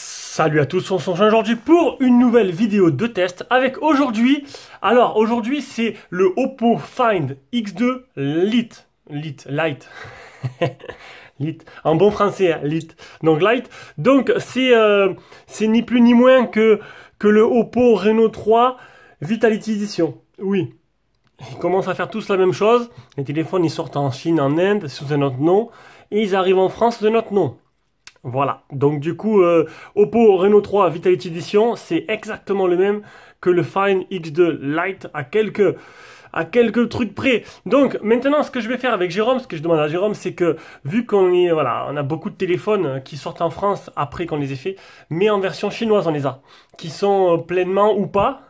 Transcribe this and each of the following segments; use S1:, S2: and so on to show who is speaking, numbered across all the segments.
S1: Salut à tous, on se rejoint aujourd'hui pour une nouvelle vidéo de test avec aujourd'hui, c'est le Oppo Find X2 Lite, Lite, en bon français, Lite, donc Lite, donc c'est ni plus ni moins que le Oppo Reno 3 Vitality Edition, oui. Ils commencent à faire tous la même chose, les téléphones ils sortent en Chine, en Inde, sous un autre nom, et ils arrivent en France sous un autre nom. Voilà, donc du coup, Oppo Reno 3 Vitality Edition, c'est exactement le même que le Find X2 Lite à quelques trucs près. Donc maintenant, ce que je vais faire avec Jérôme, ce que je demande à Jérôme, c'est que vu qu'on on a beaucoup de téléphones qui sortent en France après qu'on les ait fait, mais en version chinoise on les a, qui sont pleinement ou pas,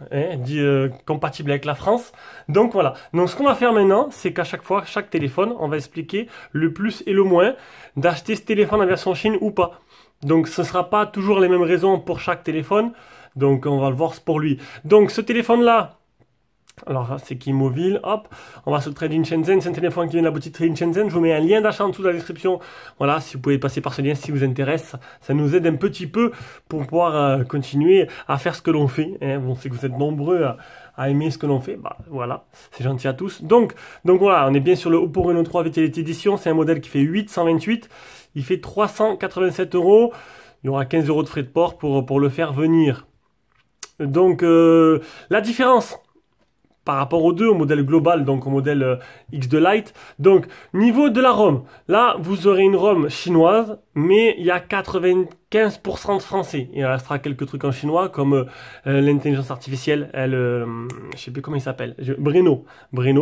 S1: compatibles avec la France. Donc voilà. Donc ce qu'on va faire maintenant, c'est qu'à chaque fois, chaque téléphone, on va expliquer le plus et le moins d'acheter ce téléphone en version Chine ou pas. Donc ce ne sera pas toujours les mêmes raisons pour chaque téléphone. Donc on va le voir pour lui. Donc ce téléphone-là, alors c'est qui mobile, hop, on va sur le Trade in Shenzhen, c'est un téléphone qui vient de la boutique Trade in Shenzhen, je vous mets un lien d'achat en dessous de la description, voilà, si vous pouvez passer par ce lien si vous intéresse, ça nous aide un petit peu pour pouvoir continuer à faire ce que l'on fait, hein. Bon, c'est que vous êtes nombreux à aimer ce que l'on fait, bah voilà, c'est gentil à tous, donc voilà, on est bien sur le Oppo Reno 3 Vitality Edition, c'est un modèle qui fait 828, il fait 387 €, il y aura 15 € de frais de port pour le faire venir, donc la différence par rapport aux deux, au modèle global, donc au modèle X2 Lite. Donc, niveau de la ROM, là, vous aurez une ROM chinoise, mais il y a 95% de français. Il restera quelques trucs en chinois, comme l'intelligence artificielle, je sais plus comment il s'appelle, Breno,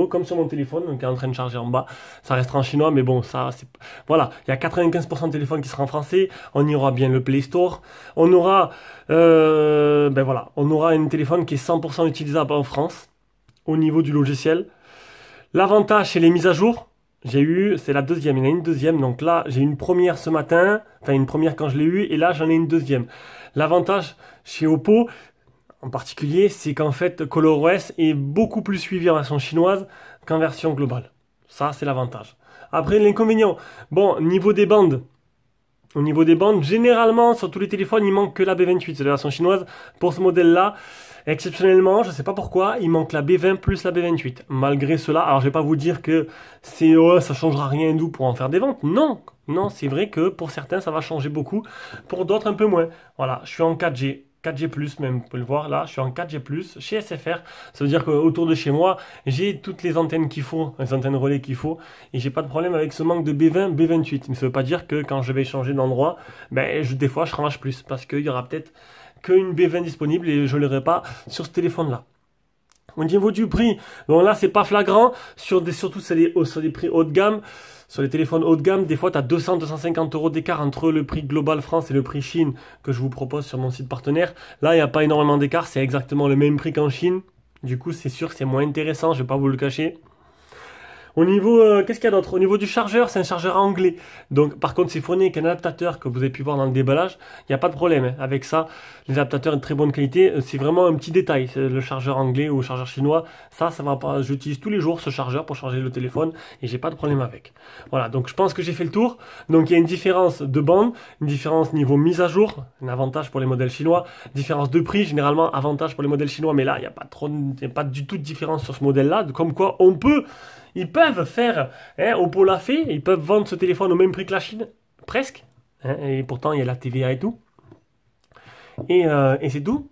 S1: comme sur mon téléphone, donc qui est en train de charger en bas. Ça restera en chinois, mais bon, ça, c'est... Voilà, il y a 95% de téléphone qui sera en français. On y aura bien le Play Store. On aura, on aura un téléphone qui est 100% utilisable en France. Au niveau du logiciel. L'avantage, c'est les mises à jour. C'est la deuxième, il y en a une deuxième, donc là, j'ai une première ce matin, enfin une première quand je l'ai eu, et là, j'en ai une deuxième. L'avantage chez Oppo, en particulier, c'est qu'en fait, ColorOS est beaucoup plus suivi en version chinoise qu'en version globale. Ça, c'est l'avantage. Après, l'inconvénient, bon, au niveau des bandes, généralement, sur tous les téléphones, il manque que la B28, c'est la version chinoise. Pour ce modèle-là, exceptionnellement, je ne sais pas pourquoi, il manque la B20 plus la B28. Malgré cela, alors je vais pas vous dire que ça changera rien d'où pour en faire des ventes. Non, c'est vrai que pour certains, ça va changer beaucoup. Pour d'autres, un peu moins. Voilà, je suis en 4G. 4G+, même, vous pouvez le voir, là, je suis en 4G+, chez SFR, ça veut dire qu'autour de chez moi, j'ai toutes les antennes qu'il faut, les antennes relais qu'il faut, et j'ai pas de problème avec ce manque de B20, B28, mais ça veut pas dire que quand je vais changer d'endroit, des fois je range plus, parce qu'il y aura peut-être qu'une B20 disponible, et je l'aurai pas sur ce téléphone-là. Au niveau du prix, bon là c'est pas flagrant, surtout sur des prix haut de gamme, sur les téléphones haut de gamme, des fois tu as 200-250 € d'écart entre le prix global France et le prix Chine que je vous propose sur mon site partenaire. Là il n'y a pas énormément d'écart, c'est exactement le même prix qu'en Chine, du coup c'est sûr que c'est moins intéressant, je vais pas vous le cacher. Au niveau, qu'est-ce qu'il y a d'autre? Au niveau du chargeur, c'est un chargeur anglais. Donc, par contre, c'est fourni avec un adaptateur que vous avez pu voir dans le déballage. Il n'y a pas de problème, hein. Avec ça, les adaptateurs de très bonne qualité. C'est vraiment un petit détail. Le chargeur anglais ou le chargeur chinois, ça va pas. J'utilise tous les jours ce chargeur pour charger le téléphone et j'ai pas de problème avec. Voilà. Donc, je pense que j'ai fait le tour. Donc, il y a une différence de bande, une différence niveau mise à jour, un avantage pour les modèles chinois, différence de prix, généralement avantage pour les modèles chinois, mais là, il n'y a pas du tout de différence sur ce modèle-là. Comme quoi, ils peuvent faire, Oppo l'a fait, ils peuvent vendre ce téléphone au même prix que la Chine, presque, et pourtant il y a la TVA et tout, et c'est tout.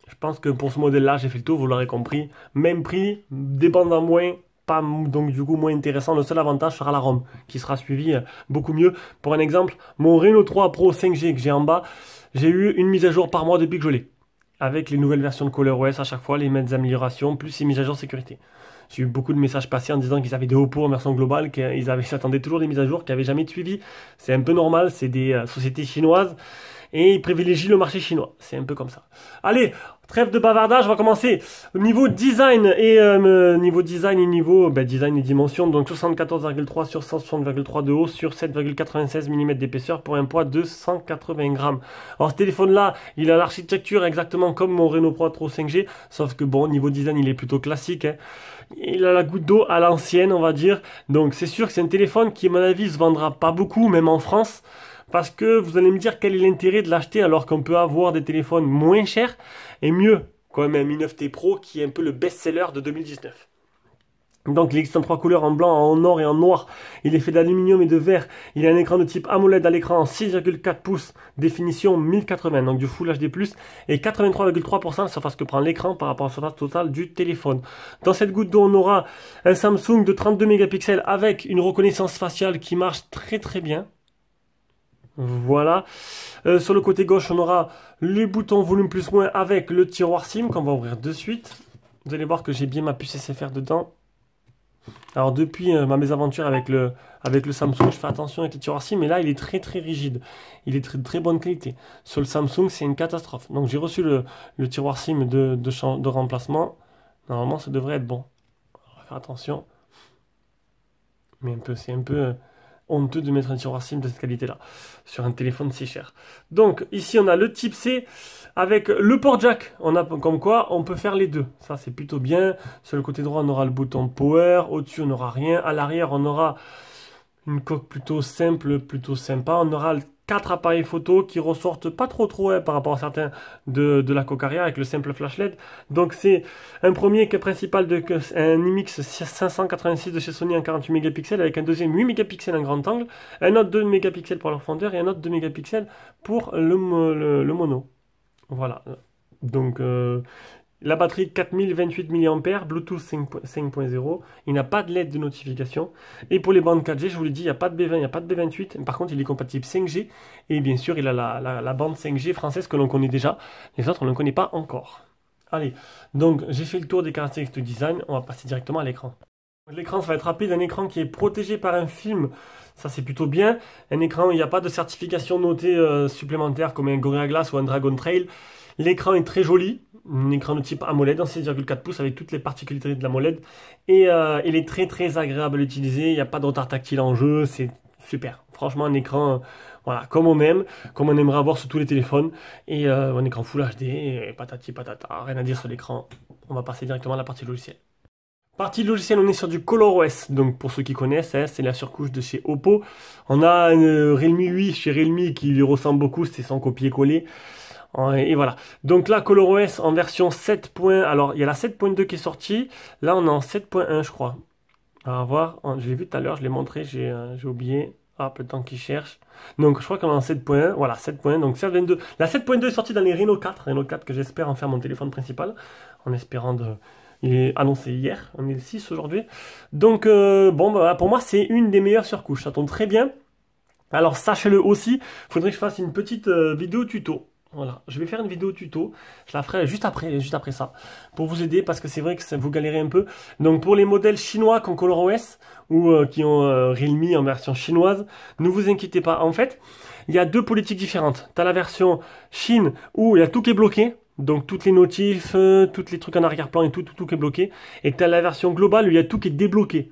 S1: Je pense que pour ce modèle-là, j'ai fait le tour, vous l'aurez compris, même prix, des bandes en moins, pas, donc du coup moins intéressant, le seul avantage sera la ROM, qui sera suivie beaucoup mieux. Pour un exemple, mon Reno 3 Pro 5G que j'ai en bas, j'ai eu une mise à jour par mois depuis que je l'ai, avec les nouvelles versions de ColorOS à chaque fois, les mêmes améliorations, plus les mises à jour sécurité. J'ai eu beaucoup de messages passés en disant qu'ils avaient des Oppo en version globale, qu'ils s'attendaient toujours des mises à jour, qui n'avaient jamais de suivi. C'est un peu normal, c'est des sociétés chinoises. et il privilégie le marché chinois. C'est un peu comme ça. Allez, trêve de bavardage, on va commencer. Niveau design et design et dimension, donc 74,3 sur 160,3 de haut sur 7,96 mm d'épaisseur pour un poids de 180 grammes. Alors ce téléphone-là, il a l'architecture exactement comme mon Reno Pro 5G, sauf que bon, niveau design, il est plutôt classique, hein. Il a la goutte d'eau à l'ancienne, on va dire. Donc c'est sûr que c'est un téléphone qui, à mon avis, se vendra pas beaucoup, même en France. Parce que vous allez me dire quel est l'intérêt de l'acheter alors qu'on peut avoir des téléphones moins chers et mieux, comme un Mi 9T Pro qui est un peu le best-seller de 2019. Donc il existe en trois couleurs, en blanc, en or et en noir. Il est fait d'aluminium et de verre. Il a un écran de type AMOLED à l'écran en 6,4 pouces, définition 1080, donc du Full HD+, et 83,3% de la surface que prend l'écran par rapport à la surface totale du téléphone. Dans cette goutte d'eau, on aura un Samsung de 32 mégapixels avec une reconnaissance faciale qui marche très très bien. Voilà. Sur le côté gauche, on aura le bouton volume plus moins avec le tiroir SIM qu'on va ouvrir de suite. Vous allez voir que j'ai bien ma puce SFR dedans. Alors depuis ma mésaventure avec le Samsung, je fais attention avec le tiroir SIM, mais là il est très très rigide. Il est très bonne qualité. Sur le Samsung, c'est une catastrophe. Donc j'ai reçu le tiroir SIM de remplacement. Normalement, ça devrait être bon. On va faire attention. Mais c'est un peu honteux de mettre un tiroir SIM de cette qualité-là sur un téléphone si cher. Donc ici on a le type C avec le port jack. On a comme quoi on peut faire les deux. Ça c'est plutôt bien. Sur le côté droit on aura le bouton power. Au-dessus on n'aura rien. À l'arrière on aura une coque plutôt simple, plutôt sympa. On aura 4 appareils photo qui ressortent pas trop par rapport à certains de la coque arrière avec le simple flash LED. Donc c'est un premier qui est principal un IMX 586 de chez Sony en 48 mégapixels avec un deuxième 8 mégapixels en grand angle, un autre 2 mégapixels pour la profondeur et un autre 2 mégapixels pour le mono. Voilà. Donc la batterie 4028 mAh, Bluetooth 5.0, il n'a pas de LED de notification. Et pour les bandes 4G, je vous l'ai dit, il n'y a pas de B20, il n'y a pas de B28. Par contre, il est compatible 5G. Et bien sûr, il a la bande 5G française que l'on connaît déjà. Les autres, on ne le connaît pas encore. Allez, donc j'ai fait le tour des caractéristiques de design. On va passer directement à l'écran. L'écran, ça va être rapide. Un écran qui est protégé par un film. Ça, c'est plutôt bien. Un écran où il n'y a pas de certification notée supplémentaire comme un Gorilla Glass ou un Dragon Trail. L'écran est très joli. Un écran de type AMOLED en 6,4 pouces avec toutes les particularités de l'AMOLED. Et il est très très agréable à utiliser. Il n'y a pas de retard tactile en jeu. C'est super. Franchement, un écran voilà, comme on aime, comme on aimerait avoir sur tous les téléphones. Et un écran Full HD, et patati patata. Rien à dire sur l'écran. On va passer directement à la partie logicielle. Partie logicielle, on est sur du ColorOS. Donc pour ceux qui connaissent, hein, c'est la surcouche de chez Oppo. On a un Realme 8 chez Realme qui lui ressemble beaucoup. C'est son copier-coller. Et voilà. Donc là, ColorOS en version 7. Alors, il y a la 7.2 qui est sortie. Là, on est en 7.1, je crois. On va voir. Je l'ai vu tout à l'heure, je l'ai montré, j'ai oublié. Hop, le temps qu'il cherche. Donc, je crois qu'on est en 7.1. Voilà, 7.1. Donc, 7.22. La 7.2 est sortie dans les Reno 4. Reno 4 que j'espère en faire mon téléphone principal. En espérant de... Il est annoncé hier. On est le 6 aujourd'hui. Donc, bon, bah, pour moi, c'est une des meilleures surcouches. Ça tombe très bien. Alors, sachez-le aussi, il faudrait que je fasse une petite vidéo tuto. Voilà, je vais faire une vidéo tuto, je la ferai juste après ça, pour vous aider, parce que c'est vrai que vous galérez un peu. Donc pour les modèles chinois qui ont ColorOS, ou qui ont Realme en version chinoise, ne vous inquiétez pas. En fait, il y a deux politiques différentes. Tu as la version Chine, où il y a tout qui est bloqué, donc toutes les notifs, tous les trucs en arrière-plan et tout qui est bloqué. Et tu as la version globale, où il y a tout qui est débloqué.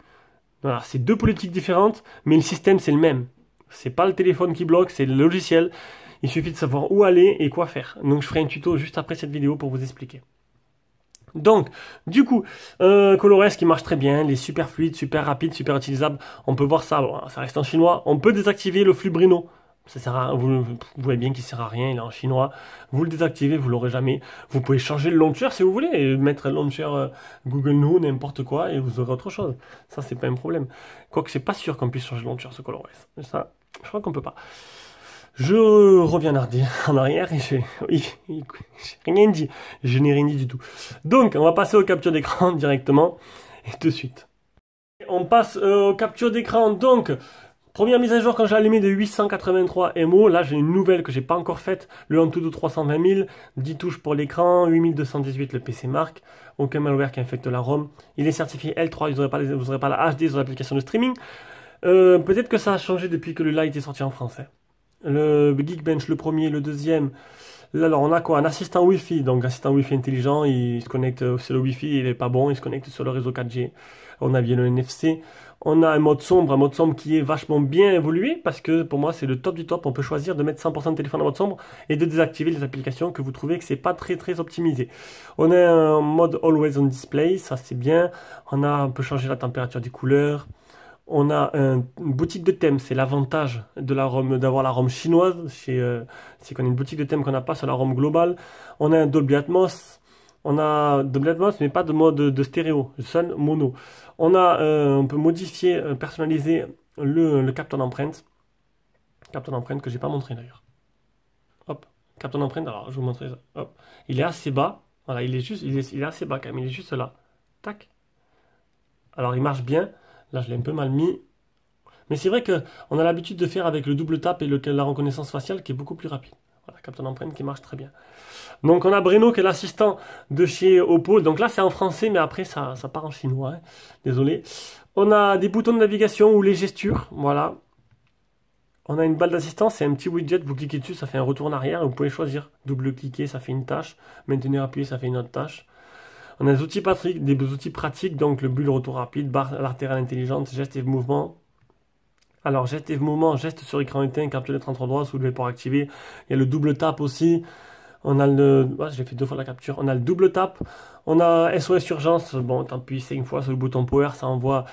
S1: Voilà, c'est deux politiques différentes, mais le système c'est le même. C'est pas le téléphone qui bloque, c'est le logiciel. Il suffit de savoir où aller et quoi faire. Donc je ferai un tuto juste après cette vidéo pour vous expliquer. Donc, du coup, ColorOS qui marche très bien, il est super fluide, super rapide, super utilisable. On peut voir ça, bon, ça reste en chinois. On peut désactiver le flux Brino. Ça sert à, vous voyez bien qu'il sert à rien, il est en chinois. Vous le désactivez, vous l'aurez jamais. Vous pouvez changer le launcher si vous voulez, et mettre un launcher Google Now, n'importe quoi, et vous aurez autre chose. Ça, c'est pas un problème. Quoique, c'est pas sûr qu'on puisse changer le launcher sur ColorOS. Ça, je crois qu'on peut pas. Je reviens en arrière et j'ai rien dit. Je n'ai rien dit du tout. Donc, on va passer aux captures d'écran directement et de suite. On passe aux captures d'écran. Donc, première mise à jour quand j'ai allumé de 883 MO. Là, j'ai une nouvelle que j'ai pas encore faite. Le Antutu 320 000, 10 touches pour l'écran, 8218 le PC Mark. Aucun malware qui infecte la ROM. Il est certifié L3, vous n'aurez pas la HD sur l'application de streaming. Peut-être que ça a changé depuis que le Lite est sorti en français. Le Geekbench, le premier, le deuxième. Là, alors, on a quoi? Un assistant Wi-Fi. Donc, assistant Wi-Fi intelligent, il se connecte sur le Wi-Fi, il est pas bon, il se connecte sur le réseau 4G. On a bien le NFC. On a un mode sombre qui est vachement bien évolué parce que pour moi, c'est le top du top. On peut choisir de mettre 100% de téléphone en mode sombre et de désactiver les applications que vous trouvez que c'est pas très optimisé. On a un mode Always on Display, ça c'est bien. On peut changer la température des couleurs. On a une boutique de thèmes, c'est l'avantage d'avoir la ROM chinoise, c'est qu'on a une boutique de thèmes qu'on n'a pas sur la ROM globale. On a un Dolby Atmos, mais pas de mode de stéréo, seul mono. On peut modifier, personnaliser le capteur d'empreinte. Capteur d'empreinte que j'ai pas montré d'ailleurs. Hop, capteur d'empreinte, alors je vais vous montrer ça. Hop. Il est assez bas, voilà, il est assez bas quand même, il est juste là. Tac. Alors il marche bien. Là, je l'ai un peu mal mis. Mais c'est vrai qu'on a l'habitude de faire avec le double tap et la reconnaissance faciale qui est beaucoup plus rapide. Voilà, capteur d'empreinte qui marche très bien. Donc, on a Breno qui est l'assistant de chez Oppo. Donc là, c'est en français, mais après, ça part en chinois. Hein. Désolé. On a des boutons de navigation ou les gestures. Voilà. On a une balle d'assistance, c'est un petit widget. Vous cliquez dessus, ça fait un retour en arrière. Vous pouvez choisir. Double-cliquer, ça fait une tâche. Maintenir appuyé, ça fait une autre tâche. On a des outils pratiques, donc le bulle retour rapide, barre latérale intelligente, geste et mouvement. Alors, geste et mouvement, geste sur écran éteint, capture l'écran droit, soulever pour activer. Il y a le double tap aussi. On a j'ai fait 2 fois la capture. On a le double tap. On a SOS urgence. Bon, t'appuies 5 fois sur le bouton power, ça envoie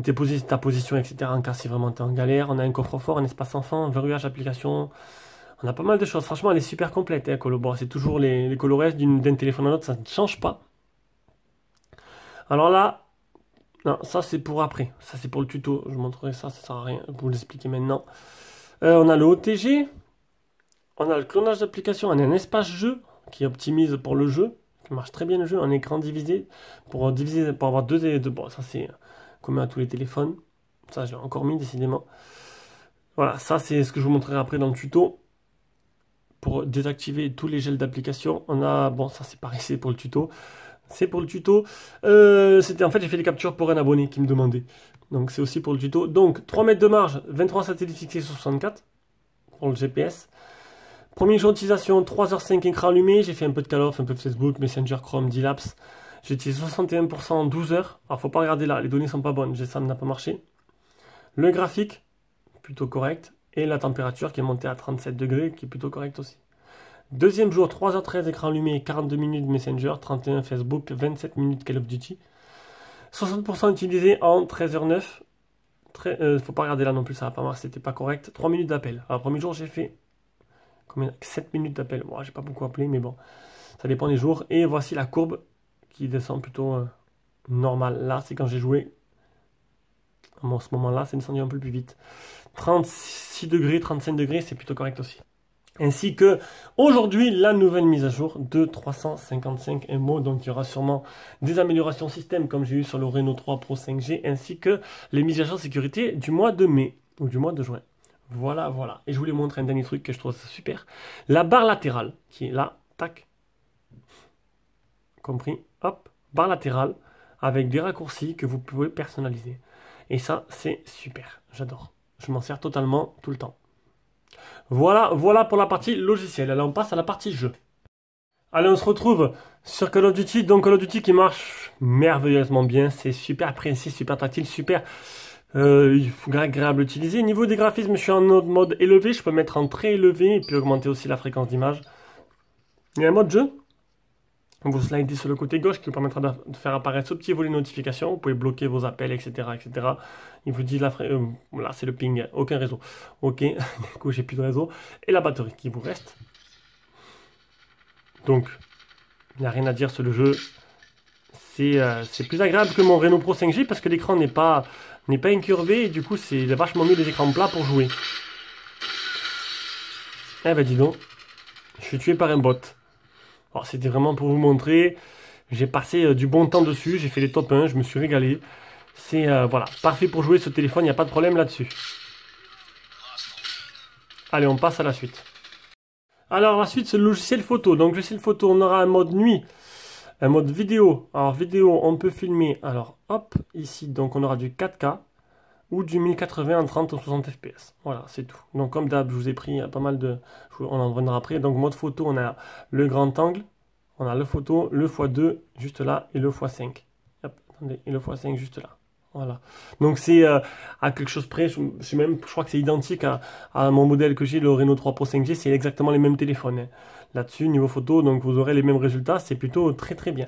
S1: ta position, etc. en cas si vraiment t'es en galère. On a un coffre-fort, un espace enfant, un verrouillage application. On a pas mal de choses. Franchement, elle est super complète. Hein, bon, c'est toujours les colorés d'un téléphone à l'autre, ça ne change pas. Alors là, non, ça c'est pour après. Ça c'est pour le tuto. Je vous montrerai ça, ça sert à rien pour vous l'expliquer maintenant. On a le OTG. On a le clonage d'application. On a un espace jeu qui optimise pour le jeu. Qui marche très bien le jeu. Un écran divisé. Pour avoir deux. Bon, ça c'est commun à tous les téléphones. Ça je l'ai encore mis décidément. Voilà, ça c'est ce que je vous montrerai après dans le tuto. Pour désactiver tous les gels d'application. On a. Bon, ça c'est pareil, c'est pour le tuto. C'est pour le tuto. En fait, j'ai fait des captures pour un abonné qui me demandait. Donc, c'est aussi pour le tuto. Donc, 3 mètres de marge, 23 satellites fixés sur 64 pour le GPS. Premier jour d'utilisation, 3h05 écran allumé. J'ai fait un peu de Call of, un peu de Facebook, Messenger, Chrome, D-Labs. J'ai utilisé 61% en 12 heures. Alors, faut pas regarder là, les données sont pas bonnes. Ça n'a pas marché. Le graphique, plutôt correct. Et la température qui est montée à 37 degrés, qui est plutôt correct aussi. Deuxième jour, 3h13 écran allumé, 42 minutes Messenger, 31 Facebook, 27 minutes Call of Duty. 60% utilisé en 13h09. Faut pas regarder là non plus, ça va pas marcher, c'était pas correct. 3 minutes d'appel. Alors, premier jour, j'ai fait 7 minutes d'appel. Bon, j'ai pas beaucoup appelé, mais bon, ça dépend des jours. Et voici la courbe qui descend plutôt normale. Là, c'est quand j'ai joué. À ce moment-là, c'est descendu un peu plus vite. 36 degrés, 35 degrés, c'est plutôt correct aussi. Ainsi que aujourd'hui la nouvelle mise à jour de 355 MO. Donc il y aura sûrement des améliorations système comme j'ai eu sur le Reno 3 Pro 5G, ainsi que les mises à jour sécurité du mois de mai ou du mois de juin. Voilà, voilà. Et je voulais montrer un dernier truc que je trouve super. La barre latérale qui est là, tac. Compris? Hop, barre latérale avec des raccourcis que vous pouvez personnaliser. Et ça, c'est super. J'adore. Je m'en sers totalement tout le temps. Voilà pour la partie logicielle. Alors on passe à la partie jeu. Allez, on se retrouve sur Call of Duty. Donc Call of Duty qui marche merveilleusement bien. C'est super précis, super tactile, super agréable à utiliser. Niveau des graphismes, je suis en mode élevé. Je peux mettre en très élevé et puis augmenter aussi la fréquence d'image. Il y a un mode jeu. Vous slidez sur le côté gauche qui vous permettra de faire apparaître ce petit volet notification. Vous pouvez bloquer vos appels, etc. etc. Il vous dit, là c'est le ping, aucun réseau. Ok, du coup j'ai plus de réseau. Et la batterie qui vous reste. Donc, il n'y a rien à dire sur le jeu. C'est plus agréable que mon Reno Pro 5G parce que l'écran n'est pas incurvé. Et du coup, c'est vachement mieux les écrans plats pour jouer. Eh ben dis donc, je suis tué par un bot. Alors c'était vraiment pour vous montrer, j'ai passé du bon temps dessus, j'ai fait les top 1, je me suis régalé. C'est voilà, parfait pour jouer ce téléphone, il n'y a pas de problème là-dessus. Allez, on passe à la suite. Alors la suite c'est le logiciel photo. Donc logiciel photo, on aura un mode nuit, un mode vidéo. Alors vidéo, on peut filmer, alors hop, ici donc on aura du 4K. ou du 1080 en 30 ou 60 fps. Voilà, c'est tout. Donc comme d'hab, je vous ai pris pas mal de... On en reviendra après. Donc mode photo, on a le grand angle, on a le photo, le x2 juste là et le x5. Hop, attendez, et le x5 juste là. Voilà. Donc c'est à quelque chose près, je crois que c'est identique à mon modèle que j'ai, le Reno 3 Pro 5G, c'est exactement les mêmes téléphones, hein. Là-dessus, niveau photo, donc vous aurez les mêmes résultats, c'est plutôt très très bien.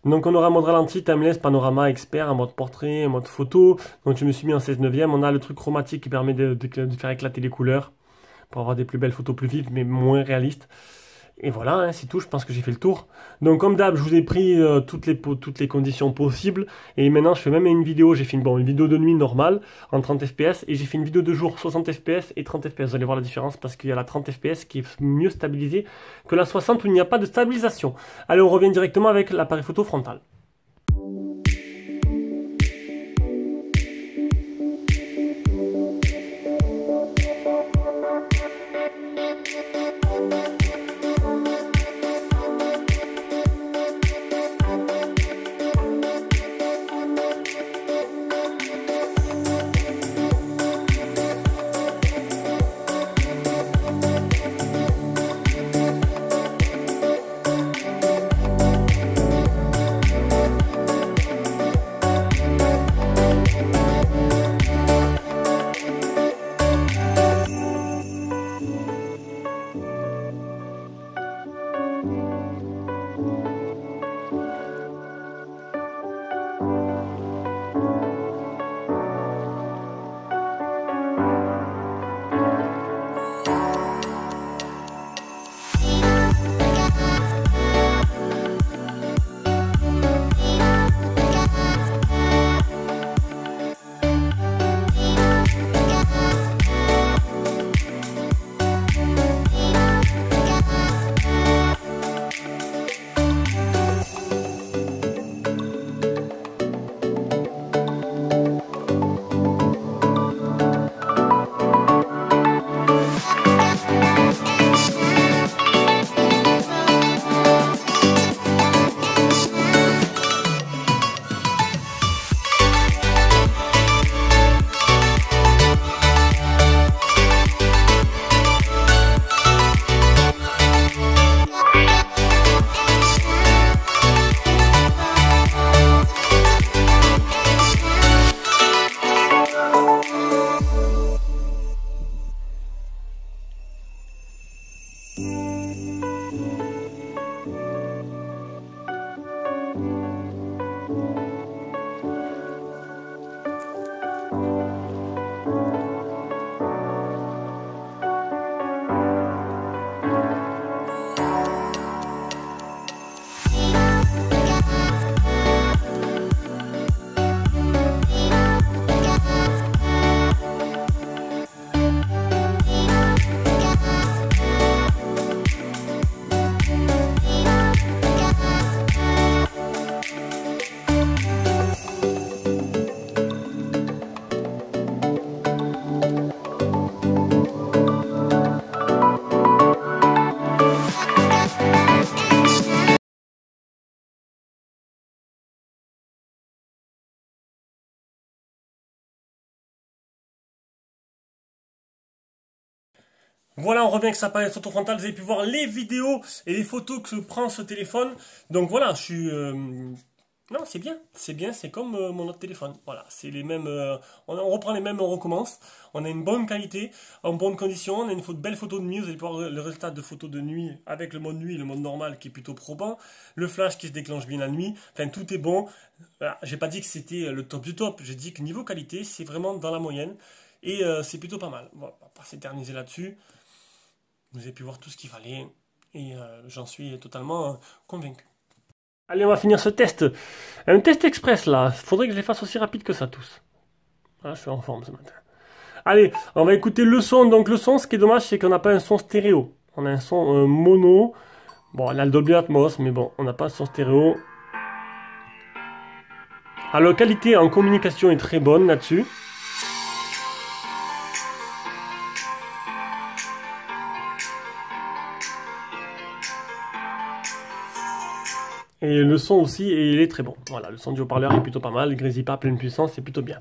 S1: Donc on aura mode ralenti, timeless, panorama, expert, un mode portrait, un mode photo. Donc je me suis mis en 16 neuvième. On a le truc chromatique qui permet de faire éclater les couleurs pour avoir des plus belles photos plus vives mais moins réalistes. Et voilà, hein, c'est tout, je pense que j'ai fait le tour. Donc comme d'hab, je vous ai pris toutes les conditions possibles. Et maintenant, je fais même une vidéo, j'ai fait une vidéo de nuit normale en 30 fps. Et j'ai fait une vidéo de jour 60 fps et 30 fps. Vous allez voir la différence parce qu'il y a la 30 fps qui est mieux stabilisée que la 60 où il n'y a pas de stabilisation. Allez, on revient directement avec l'appareil photo frontal. Voilà, on revient avec sa appareil photo frontal. Vous avez pu voir les vidéos et les photos que prend ce téléphone. Donc voilà, je suis... Non, c'est bien, c'est comme mon autre téléphone. Voilà, c'est les mêmes... on reprend les mêmes, on recommence. On a une bonne qualité, en bonne condition. On a une belle photo de nuit. Vous allez pouvoir le résultat de photo de nuit avec le mode nuit et le mode normal qui est plutôt probant. Le flash qui se déclenche bien la nuit. Enfin, tout est bon. Voilà, j'ai pas dit que c'était le top du top. J'ai dit que niveau qualité, c'est vraiment dans la moyenne. Et c'est plutôt pas mal. Bon, on va pas s'éterniser là-dessus. Vous avez pu voir tout ce qu'il fallait et j'en suis totalement convaincu. Allez, on va finir ce test. Un test express là. Faudrait que je les fasse aussi rapide que ça tous. Ah, je suis en forme ce matin. Allez, on va écouter le son. Donc le son, ce qui est dommage, c'est qu'on n'a pas un son stéréo. On a un son mono. Bon, on a le Dolby Atmos, mais bon, on n'a pas un son stéréo. Alors, la qualité en communication est très bonne là-dessus. Et le son aussi, et il est très bon. Voilà, le son du haut-parleur est plutôt pas mal. Il grésille pas, pleine puissance, c'est plutôt bien.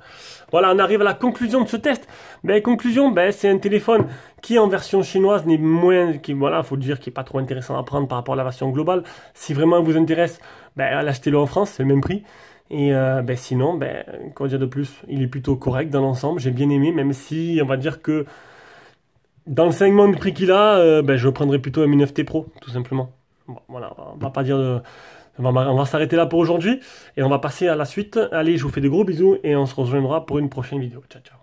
S1: Voilà, on arrive à la conclusion de ce test. Ben, conclusion, ben, c'est un téléphone qui, en version chinoise, n'est moins, qui, voilà, faut dire, qui est pas trop intéressant à prendre par rapport à la version globale. Si vraiment il vous intéresse, ben, achetez-le en France, c'est le même prix. Et ben, sinon, ben, quoi dire de plus? Il est plutôt correct dans l'ensemble. J'ai bien aimé, même si, on va dire que dans le segment de prix qu'il a, ben, je prendrais plutôt un Mi 9T Pro, tout simplement. Bon, voilà, on va pas dire de... On va s'arrêter là pour aujourd'hui et on va passer à la suite. Allez, je vous fais de gros bisous et on se rejoindra pour une prochaine vidéo. Ciao, ciao.